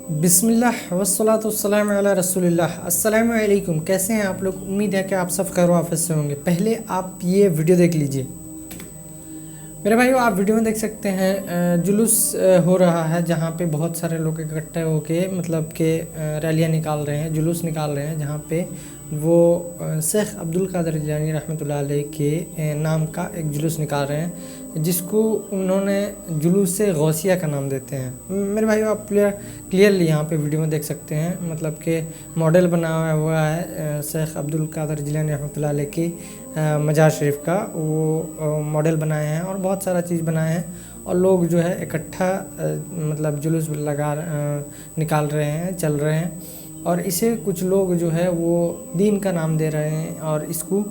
بسم اللہ والصلاۃ والسلام علی رسول اللہ۔ السلام علیکم، کیسے ہیں آپ لوگ؟ امید ہے کہ آپ سب خیر و عافیت سے ہوں گے۔ پہلے آپ یہ ویڈیو دیکھ لیجئے میرے بھائیو۔ آپ ویڈیو میں دیکھ سکتے ہیں جلوس ہو رہا ہے جہاں پہ بہت سارے لوگ اکٹھے ہو کے مطلب کہ ریلیاں نکال رہے ہیں، جلوس نکال رہے ہیں، جہاں پہ وہ شیخ عبدالقادر جیلانی رحمۃ اللہ علیہ کے نام کا ایک جلوس نکال رہے ہیں، جس کو انہوں نے جلوس غوثیہ کا نام دیتے ہیں۔ میرے بھائیو آپ کلیئرلی یہاں پہ ویڈیو میں دیکھ سکتے ہیں، مطلب کہ ماڈل بنا ہوا ہے شیخ عبدالقادر جیلانی رحمۃ اللہ علیہ کی مزار شریف کا، وہ ماڈل بنائے ہیں اور بہت سارا چیز بنائے ہیں، اور لوگ جو ہے اکٹھا مطلب جلوس نکال رہے ہیں، چل رہے ہیں، اور اسے کچھ لوگ جو ہے وہ دین کا نام دے رہے ہیں اور اس کو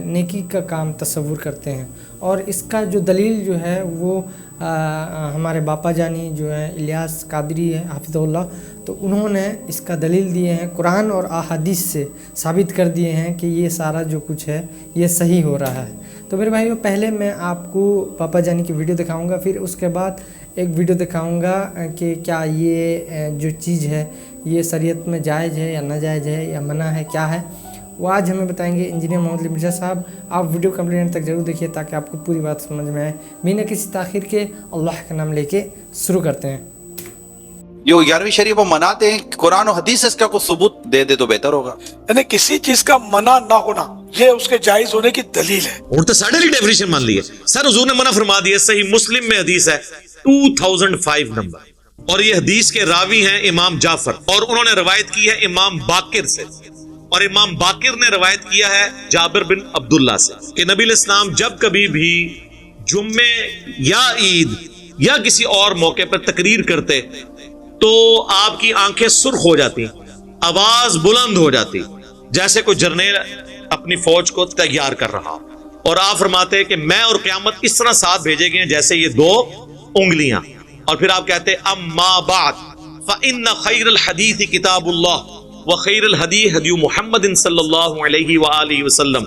نیکی کا کام تصور کرتے ہیں۔ اور اس کا جو دلیل جو ہے وہ ہمارے باپا جانی جو ہے الیاس قادری ہے حافظ اللہ، تو انہوں نے اس کا دلیل دیے ہیں، قرآن اور احادیث سے ثابت کر دیے ہیں کہ یہ سارا جو کچھ ہے یہ صحیح ہو رہا ہے۔ تو میرے بھائیو پہلے میں آپ کو پاپا جانی کی ویڈیو دکھاؤں گا، پھر اس کے بعد ایک ویڈیو دکھاؤں گا کہ کیا یہ جو چیز ہے یہ شریعت میں جائز ہے یا ناجائز ہے یا منع ہے، کیا ہے، وہ آج ہمیں بتائیں گے انجینئر محمد علی مرزا صاحب۔ آپ ویڈیو کمپلیٹ تک ضرور دیکھیے تاکہ آپ کو پوری بات سمجھ میں آئے۔ بنا کسی تاخیر کے اللہ کا نام لے کے شروع کرتے ہیں۔ جو 11ویں شریف وہ مناتے ہیں، قرآن و حدیث سے اس کا کوئی ثبوت دے دے تو بہتر ہوگا۔ یعنی کسی چیز کا منع نہ ہونا یہ اس کے جائز ہونے کی دلیل ہے۔ اور تو ساڑھے لی ڈیفینیشن مان لی ہے سر، حضور نے منع فرما دیا۔ صحیح مسلم میں حدیث ہے 2005 نمبر، اور یہ حدیث کے راوی ہیں امام جعفر، اور انہوں نے روایت کی ہے امام باقر سے، اور امام باقر نے روایت کیا ہے جابر بن عبداللہ سے کہ نبی علیہ السلام جب کبھی بھی جمعے یا عید یا کسی اور موقع پر تقریر کرتے تو آپ کی آنکھیں سرخ ہو جاتی، آواز بلند ہو جاتی، جیسے کوئی جرنیل اپنی فوج کو تیار کر رہا، اور آپ فرماتے کہ میں اور قیامت اس طرح ساتھ بھیجے گئے ہیں جیسے یہ دو انگلیاں، اور پھر آپ کہتے اما بعد فإن خیر الحدیث کتاب اللہ وخیر الہدی ہدی محمد صلی اللہ علیہ وآلہ وسلم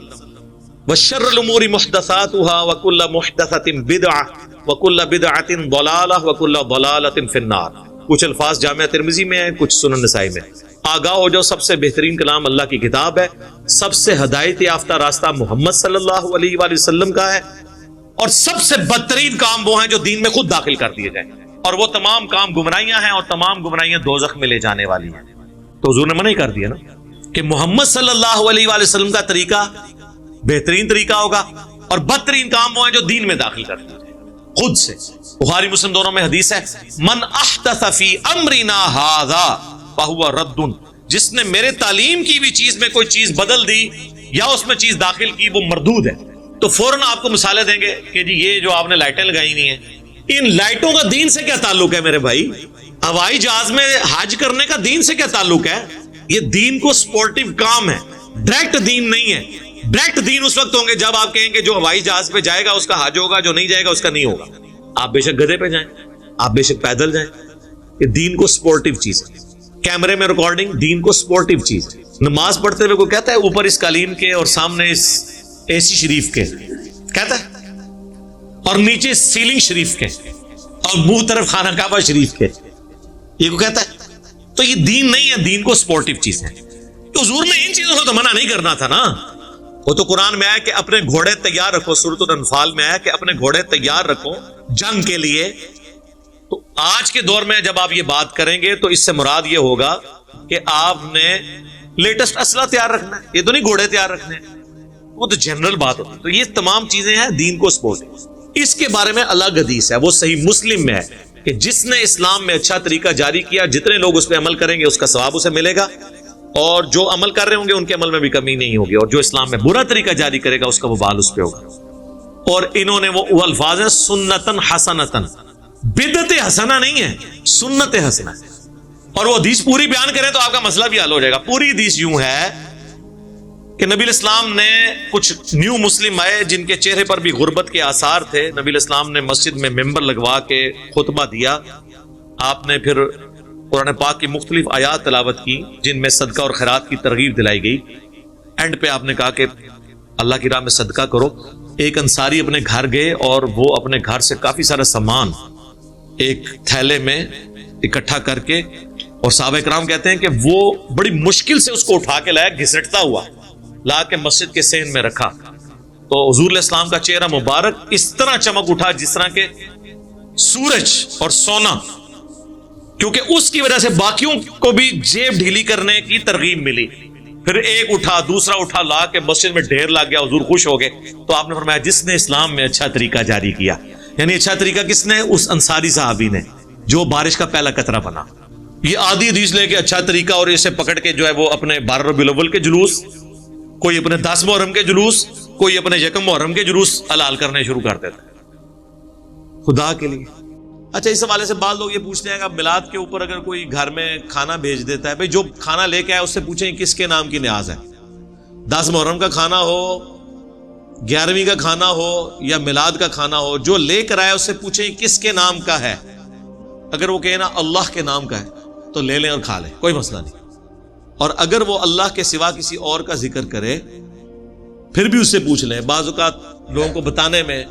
وشر الامور محدثاتها وکل محدثۃ بدعہ وکل بدعۃ ضلالہ وکل ضلالۃ فی النار۔ کچھ الفاظ جامعہ ترمذی میں ہیں، کچھ سنن نسائی میں۔ آگاہ ہو جاؤ، سب سے بہترین کلام اللہ کی کتاب ہے، سب سے ہدایت یافتہ راستہ محمد صلی اللہ علیہ وآلہ وسلم کا ہے، اور سب سے بدترین کام وہ ہیں جو دین میں خود داخل کر دیے جائیں، اور وہ تمام کام گمراہیاں ہیں، اور تمام گمراہیاں دوزخ میں لے جانے والی ہیں۔ تو حضور نے منع ہی کر دیا نا کہ محمد صلی اللہ علیہ وآلہ وسلم کا طریقہ بہترین طریقہ ہوگا، اور بدترین کام وہ ہیں جو دین میں داخل کر دیے جائیں خود سے۔ بخاری مسلم دونوں میں حدیث ہے من احدث فی امرنا ھذا فہو رد، جس نے میرے تعلیم کی بھی چیز میں کوئی چیز بدل دی یا اس میں چیز داخل کی وہ مردود ہے۔ تو فوراً آپ کو مثالیں دیں گے کہ جی یہ جو آپ نے لائٹیں لگائی ہوئی ہیں، ان لائٹوں کا دین سے کیا تعلق ہے میرے بھائی؟ ہوائی جہاز میں حج کرنے کا دین سے کیا تعلق ہے؟ یہ دین کو سپورٹیو کام ہے، ڈائریکٹ دین نہیں ہے۔ ڈائریکٹ دین اس وقت ہوں گے جب آپ کہیں کہ جو ہوائی جہاز پہ جائے گا اس کا حج ہوگا، جو نہیں جائے گا اس کا نہیں ہوگا۔ آپ بے شک گدھے پہ جائیں، آپ بے شک پیدل جائیں، یہ دین کو سپورٹیو چیز ہے۔ کیمرے میں ریکارڈنگ دین کو سپورٹیو چیز ہے۔ نماز پڑھتے ہوئے کوئی کہتا ہے اوپر اس قالین کے اور سامنے اس اے سی شریف کے، کہتا ہے، اور نیچے سیلنگ شریف کے، اور منہ طرف خانہ کعبہ شریف کے، یہ کو کہتا ہے۔ تو یہ دین نہیں ہے، دین کو سپورٹیو چیز ہے۔ تو حضور نے ان چیزوں سے تو منع نہیں کرنا تھا نا۔ وہ تو قرآن میں آیا کہ اپنے گھوڑے تیار رکھو، سورۃ الانفال میں آیا کہ اپنے گھوڑے تیار رکھو جنگ کے لیے۔ تو آج کے دور میں جب آپ یہ بات کریں گے تو اس سے مراد یہ ہوگا کہ آپ نے لیٹسٹ اسلحہ تیار رکھنا ہے، یہ تو نہیں گھوڑے تیار رکھنے ہیں، وہ تو جنرل بات ہوتی ہے۔ تو یہ تمام چیزیں ہیں دین کو سپورٹ۔ اس کے بارے میں الگ حدیث ہے، وہ صحیح مسلم میں ہے کہ جس نے اسلام میں اچھا طریقہ جاری کیا، جتنے لوگ اس پہ عمل کریں گے اس کا ثواب اسے ملے گا، اور جو عمل کر رہے ہوں گے ان کے عمل میں بھی کمی نہیں ہوگی، اور جو اسلام میں برا طریقہ جاری کرے گا اس کا وبال اس پہ ہوگا۔ اور انہوں نے وہ الفاظ ہیں سنتن حسنتن، بدعت حسنہ نہیں ہے، سنت حسنہ ہے۔ اور وہ حدیث پوری بیان کریں تو آپ کا مسئلہ بھی حل ہو جائے گا۔ پوری حدیث یوں ہے کہ نبی علیہ السلام نے کچھ نیو مسلم آئے جن کے چہرے پر بھی غربت کے آثار تھے، نبی علیہ السلام نے مسجد میں ممبر لگوا کے خطبہ دیا، آپ نے پھر قرآن پاک کی مختلف آیات تلاوت کی جن میں صدقہ اور خیرات کی ترغیب دلائی گئی۔ اینڈ پہ آپ نے کہا کہ اللہ کی راہ میں صدقہ کرو۔ ایک انصاری اپنے گھر گئے اور وہ اپنے گھر سے کافی سارا سامان ایک تھیلے میں اکٹھا کر کے اور صحابہ کرام کہتے ہیں کہ وہ بڑی مشکل سے اس کو اٹھا کے لایا, گھسٹتا ہوا لا کے مسجد کے صحن میں رکھا. تو حضور علیہ السلام کا چہرہ مبارک اس طرح چمک اٹھا جس طرح کے سورج اور سونا, کیونکہ اس کی وجہ سے باقیوں کو بھی جیب ڈھیلی کرنے کی ترغیب ملی. پھر ایک اٹھا, دوسرا اٹھا, لا کے مسجد میں ڈھیر لگ گیا, حضور خوش ہو گئے. تو آپ نے فرمایا جس نے اسلام میں اچھا طریقہ جاری کیا, یعنی اچھا طریقہ کس نے؟ اس انصاری صحابی نے جو بارش کا پہلا قطرہ بنا. یہ آدھی حدیث لے کے اچھا طریقہ اور اسے پکڑ کے جو ہے وہ اپنے 12 ربیع الاول کے جلوس, کوئی اپنے 10 محرم کے جلوس, کوئی اپنے 1 محرم کے جلوس حلال کرنے شروع کر دیتا ہے خدا کے لیے. اچھا, اس حوالے سے بعض لوگ یہ پوچھتے ہیں کہ میلاد کے اوپر اگر کوئی گھر میں کھانا بھیج دیتا ہے, بھئی جو کھانا لے کے آئے اس سے پوچھیں کس کے نام کی نیاز ہے. 10 محرم کا کھانا ہو, 11ویں کا کھانا ہو یا میلاد کا کھانا ہو, جو لے کر آئے اس سے پوچھیں کس کے نام کا ہے. اگر وہ کہے نا اللہ کے نام کا ہے تو لے لیں اور کھا لیں, کوئی مسئلہ نہیں. اور اگر وہ اللہ کے سوا کسی اور کا ذکر کرے پھر بھی اس سے پوچھ لیں. بعض اوقات لوگوں کو بتانے میں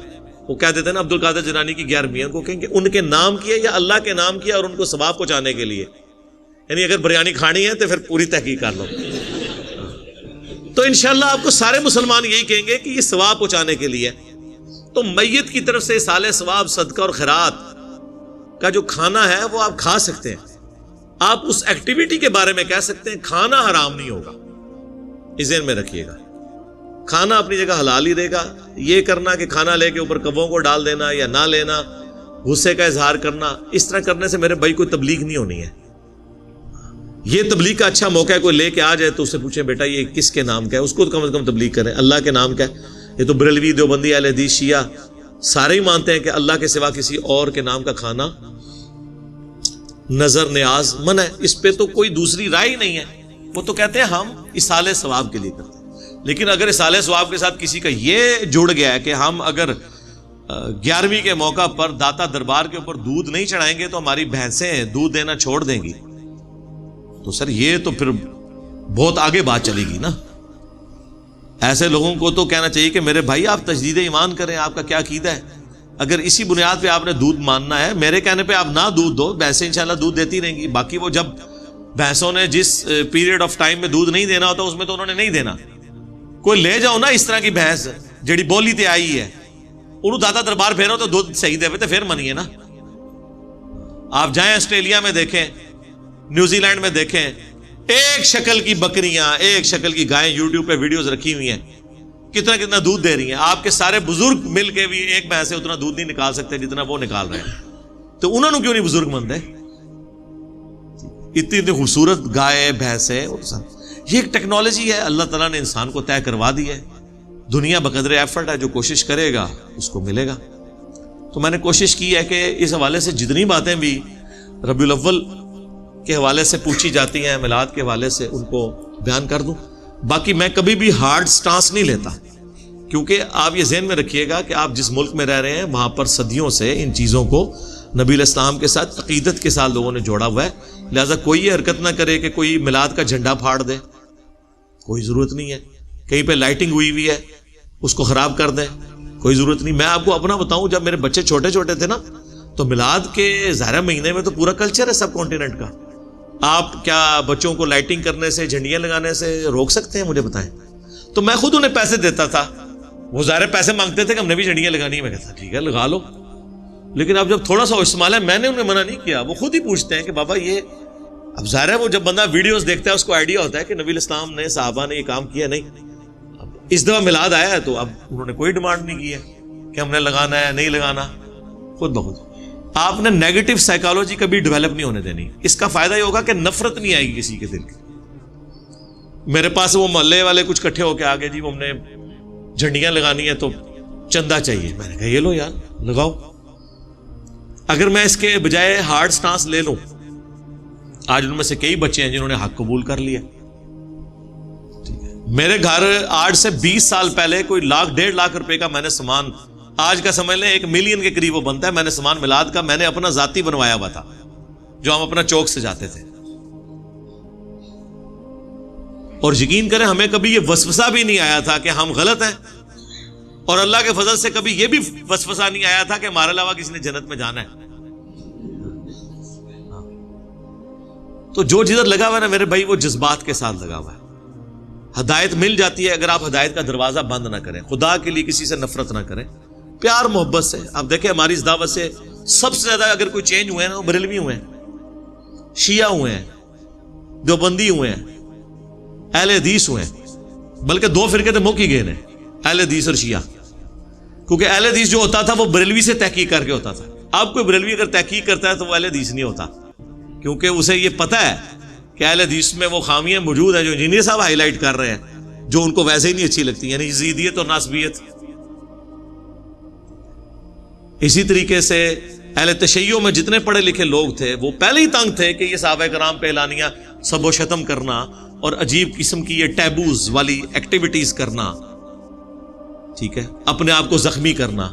وہ کہہ دیتے ہیں نا عبد القادر جیلانی کی 11ویں, ان کو کہیں کہ ان کے نام کیا یا اللہ کے نام کیا, اور ان کو ثواب پہنچانے کے لیے. یعنی اگر بریانی کھانی ہے تو پھر پوری تحقیق کر لو. تو انشاءاللہ آپ کو سارے مسلمان یہی کہیں گے کہ یہ ثواب پہنچانے کے لیے. تو میت کی طرف سے اصال ثواب, صدقہ اور خیرات کا جو کھانا ہے وہ آپ کھا سکتے ہیں. آپ اس ایکٹیویٹی کے بارے میں کہہ سکتے ہیں کھانا حرام نہیں ہوگا, اس ذہن میں رکھیے گا. کھانا اپنی جگہ حلال ہی رہے گا. یہ کرنا کہ کھانا لے کے اوپر کبوں کو ڈال دینا یا نہ لینا, غصے کا اظہار کرنا, اس طرح کرنے سے میرے بھائی کوئی تبلیغ نہیں ہونی ہے. یہ تبلیغ کا اچھا موقع ہے, کوئی لے کے آ جائے تو اس سے پوچھیں بیٹا یہ کس کے نام کا ہے, اس کو کم از کم تبلیغ کریں. اللہ کے نام کا ہے. یہ تو بریلوی, دیوبندی, اہل حدیث, شیعہ سارے ہی مانتے ہیں کہ اللہ کے سوا کسی اور کے نام کا کھانا نظر نیاز منع ہے. اس پہ تو کوئی دوسری رائے ہی نہیں ہے. وہ تو کہتے ہیں ہم اصال ثواب کے لیے کرتے ہیں. لیکن اگر اصال ثواب کے ساتھ کسی کا یہ جڑ گیا ہے کہ ہم اگر 11ویں کے موقع پر داتا دربار کے اوپر دودھ نہیں چڑھائیں گے تو ہماری بھینسیں دودھ دینا چھوڑ دیں گی, تو سر یہ تو پھر بہت آگے بات چلے گی نا. ایسے لوگوں کو تو کہنا چاہیے کہ میرے بھائی آپ تجدید ایمان کریں, آپ کا کیا عقیدہ ہے. اگر اسی بنیاد پہ آپ نے دودھ ماننا ہے, میرے کہنے پہ آپ نہ دودھ دو, بھینسیں انشاءاللہ دودھ دیتی رہیں گی. باقی وہ جب بھینسوں نے جس پیریڈ آف ٹائم میں دودھ نہیں دینا ہوتا اس میں تو انہوں نے نہیں دینا. کوئی لے جاؤ نا اس طرح کی بھینس جڑی بولی تے آئی ہے, انہوں دادا دربار پھیرو تو دودھ صحیح دے تو پھر منیے نا. آپ جائیں آسٹریلیا میں دیکھیں, نیوزی لینڈ میں دیکھیں, ایک شکل کی بکریاں, ایک شکل کی گائیں یوٹیوب پہ ویڈیوز رکھی ہوئی ہیں, کتنا دودھ دے رہی ہیں. آپ کے سارے بزرگ مل کے بھی ایک بھینس سے اتنا دودھ نہیں نکال سکتے جتنا وہ نکال رہے ہیں. تو انہوں نے کیوں نہیں بزرگ مند ہے؟ اتنی خوبصورت گائے, بھینسیں, یہ ایک ٹیکنالوجی ہے اللہ تعالیٰ نے انسان کو طے کروا دی ہے. دنیا بقدر ایفرٹ ہے, جو کوشش کرے گا اس کو ملے گا. تو میں نے کوشش کی ہے کہ اس حوالے سے جتنی باتیں بھی ربیع الاول کے حوالے سے پوچھی جاتی ہیں, میلاد کے حوالے سے, ان کو بیان کر دوں. باقی میں کبھی بھی ہارڈ سٹانس نہیں لیتا, کیونکہ آپ یہ ذہن میں رکھیے گا کہ آپ جس ملک میں رہ رہے ہیں وہاں پر صدیوں سے ان چیزوں کو نبی علیہ السلام کے ساتھ عقیدت کے ساتھ لوگوں نے جوڑا ہوا ہے. لہٰذا کوئی یہ حرکت نہ کرے کہ کوئی میلاد کا جھنڈا پھاڑ دے, کوئی ضرورت نہیں ہے. کہیں پہ لائٹنگ ہوئی ہے اس کو خراب کر دیں, کوئی ضرورت نہیں. میں آپ کو اپنا بتاؤں, جب میرے بچے چھوٹے چھوٹے تھے نا تو میلاد کے ظاہر مہینے میں تو پورا کلچر ہے سب کانٹیننٹ کا. آپ کیا بچوں کو لائٹنگ کرنے سے, جھنڈیاں لگانے سے روک سکتے ہیں؟ مجھے بتائیں. تو میں خود انہیں پیسے دیتا تھا, وہ ظاہر پیسے مانگتے تھے کہ ہم نے بھی جھنڈیاں لگانی ہے. میں کہتا ٹھیک ہے لگا لو, لیکن اب جب تھوڑا سا استعمال ہے, میں نے انہیں منع نہیں کیا. وہ خود ہی پوچھتے ہیں کہ بابا یہ, اب ظاہر ہے وہ جب بندہ ویڈیوز دیکھتا ہے اس کو آئیڈیا ہوتا ہے کہ نبی الاسلام نے, صحابہ نے یہ کام کیا. نہیں, اب اس دفعہ میلاد آیا ہے تو اب انہوں نے کوئی ڈیمانڈ نہیں کی ہے کہ ہم نے لگانا ہے نہیں لگانا. خود بخود آپ نے نیگیٹو سائیکالوجی کبھی ڈیولپ نہیں ہونے دینی. اس کا فائدہ یہ ہوگا کہ نفرت نہیں آئے گی کسی کے دل کی. میرے پاس وہ محلے والے کچھ کٹھے ہو کے آگے, جی وہ ہم نے جھنڈیاں لگانی ہے تو چندہ چاہیے. میں نے کہا یہ لو یار لگاؤ. اگر میں اس کے بجائے ہارڈ سٹانس لے لوں, آج ان میں سے کئی بچے ہیں جنہوں نے حق قبول کر لیا. میرے گھر آج سے 20 سال پہلے کوئی 1.5 لاکھ روپے کا میں نے سامان, آج کا سمجھ لیں 1 ملین کے قریب وہ بنتا ہے, میں نے سامان میلاد کا میں نے اپنا ذاتی بنوایا ہوا تھا, جو ہم اپنا چوک سے جاتے تھے. اور یقین کریں ہمیں کبھی یہ وسوسہ بھی نہیں آیا تھا کہ ہم غلط ہیں, اور اللہ کے فضل سے کبھی یہ بھی وسوسہ نہیں آیا تھا کہ ہمارے علاوہ کسی نے جنت میں جانا ہے. تو جو جدھر لگا ہوا ہے نا میرے بھائی وہ جذبات کے ساتھ لگا ہوا ہے. ہدایت مل جاتی ہے اگر آپ ہدایت کا دروازہ بند نہ کریں, خدا کے لیے کسی سے نفرت نہ کریں, پیار محبت سے. آپ دیکھیں ہماری اس دعوت سے سب سے زیادہ اگر کوئی چینج ہوئے ہیں نا وہ بریلوی ہوئے ہیں, شیعہ ہوئے ہیں, دیوبندی ہوئے ہیں, اہل حدیث ہوئے ہیں. بلکہ دو فرقے تو مک ہی گئے ہیں, اہل حدیث اور شیعہ. کیونکہ اہل حدیث جو ہوتا تھا وہ بریلوی سے تحقیق کر کے ہوتا تھا. اب کوئی بریلوی اگر تحقیق کرتا ہے تو وہ اہل حدیث نہیں ہوتا, کیونکہ اسے یہ پتا ہے کہ اہل حدیث میں وہ خامیاں موجود ہیں جو انجینئر صاحب ہائی لائٹ کر رہے ہیں, جو ان کو ویسے ہی نہیں اچھی لگتی, یعنی یزیدیت اور ناسبیت. اسی طریقے سے اہل تشیع میں جتنے پڑھے لکھے لوگ تھے وہ پہلے ہی تنگ تھے کہ یہ صحابہ کرام پہ اعلانیہ سب و شتم کرنا اور عجیب قسم کی یہ ٹیبوز والی ایکٹیویٹیز کرنا, ٹھیک ہے, اپنے آپ کو زخمی کرنا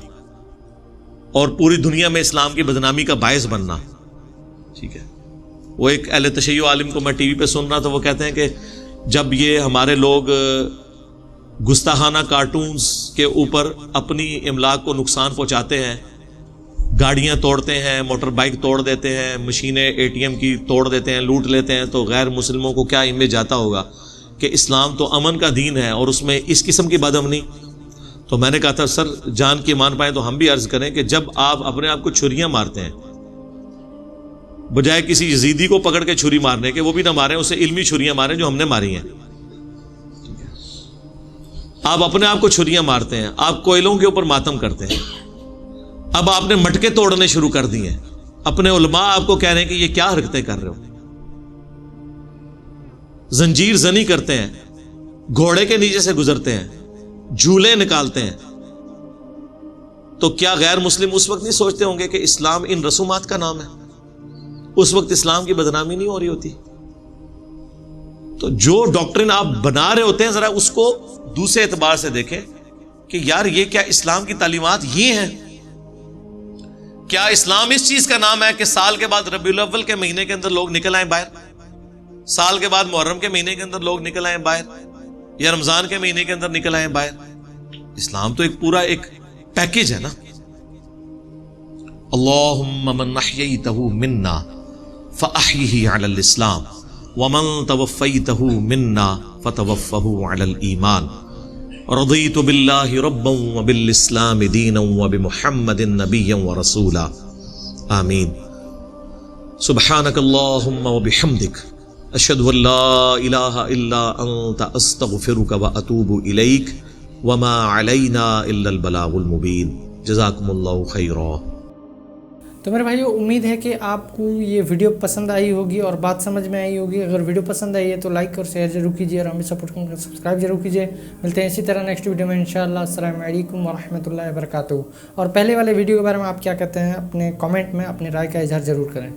اور پوری دنیا میں اسلام کی بدنامی کا باعث بننا, ٹھیک ہے. وہ ایک اہل تشیع عالم کو میں ٹی وی پہ سن رہا تھا, وہ کہتے ہیں کہ جب یہ ہمارے لوگ گستاخانہ کارٹونز کے اوپر اپنی املاک کو نقصان پہنچاتے ہیں, گاڑیاں توڑتے ہیں, موٹر بائک توڑ دیتے ہیں, مشینیں اے ٹی ایم کی توڑ دیتے ہیں, لوٹ لیتے ہیں, تو غیر مسلموں کو کیا امیج جاتا ہوگا کہ اسلام تو امن کا دین ہے اور اس میں اس قسم کی بدامنی. تو میں نے کہا تھا سر جان کی مان پائیں تو ہم بھی عرض کریں کہ جب آپ اپنے آپ کو چھریاں مارتے ہیں بجائے کسی یزیدی کو پکڑ کے چھری مارنے کے, وہ بھی نہ ماریں, اسے علمی چھریاں ماریں جو ہم نے ماری ہیں. آپ اپنے آپ کو چھریاں مارتے ہیں, آپ کوئلوں کے اوپر ماتم کرتے ہیں, اب آپ نے مٹکے توڑنے شروع کر دیے ہیں. اپنے علماء آپ کو کہہ رہے ہیں کہ یہ کیا حرکتیں کر رہے ہو, زنجیر زنی کرتے ہیں, گھوڑے کے نیچے سے گزرتے ہیں, جھولے نکالتے ہیں. تو کیا غیر مسلم اس وقت نہیں سوچتے ہوں گے کہ اسلام ان رسومات کا نام ہے؟ اس وقت اسلام کی بدنامی نہیں ہو رہی ہوتی؟ تو جو ڈاکٹرن آپ بنا رہے ہوتے ہیں ذرا اس کو دوسرے اعتبار سے دیکھیں کہ یار یہ کیا اسلام کی تعلیمات یہ ہیں؟ کیا اسلام اس چیز کا نام ہے کہ سال کے بعد ربیع الاول کے مہینے کے اندر لوگ نکل آئیں باہر, سال کے بعد محرم کے مہینے کے اندر لوگ نکل آئیں باہر, یا رمضان کے مہینے کے اندر نکل آئیں باہر؟ اسلام تو ایک پورا ایک پیکیج ہے نا. اللہم من احییتہ منا فاحیہ علی الاسلام ومن توفیتہ منا فتوفہ علی الایمان. رضیت باللہ ربا وبالاسلام دینا وبمحمد نبیا ورسولا. آمین. سبحانک اللہم وبحمدک اشہد ان لا الہ الا انت استغفرک واتوب الیک وما علینا الا البلاغ المبین. جزاکم اللہ خیرا. تو میرے بھائیو امید ہے کہ آپ کو یہ ویڈیو پسند آئی ہوگی اور بات سمجھ میں آئی ہوگی. اگر ویڈیو پسند آئی ہے تو لائک اور شیئر ضرور کیجیے اور ہمیں سپورٹ کریں, سبسکرائب ضرور کیجیے. ملتے ہیں اسی طرح نیکسٹ ویڈیو میں انشاءاللہ. السلام علیکم ورحمۃ اللہ وبرکاتہ. اور پہلے والے ویڈیو کے بارے میں آپ کیا کہتے ہیں اپنے کامنٹ میں اپنی رائے کا اظہار ضرور کریں.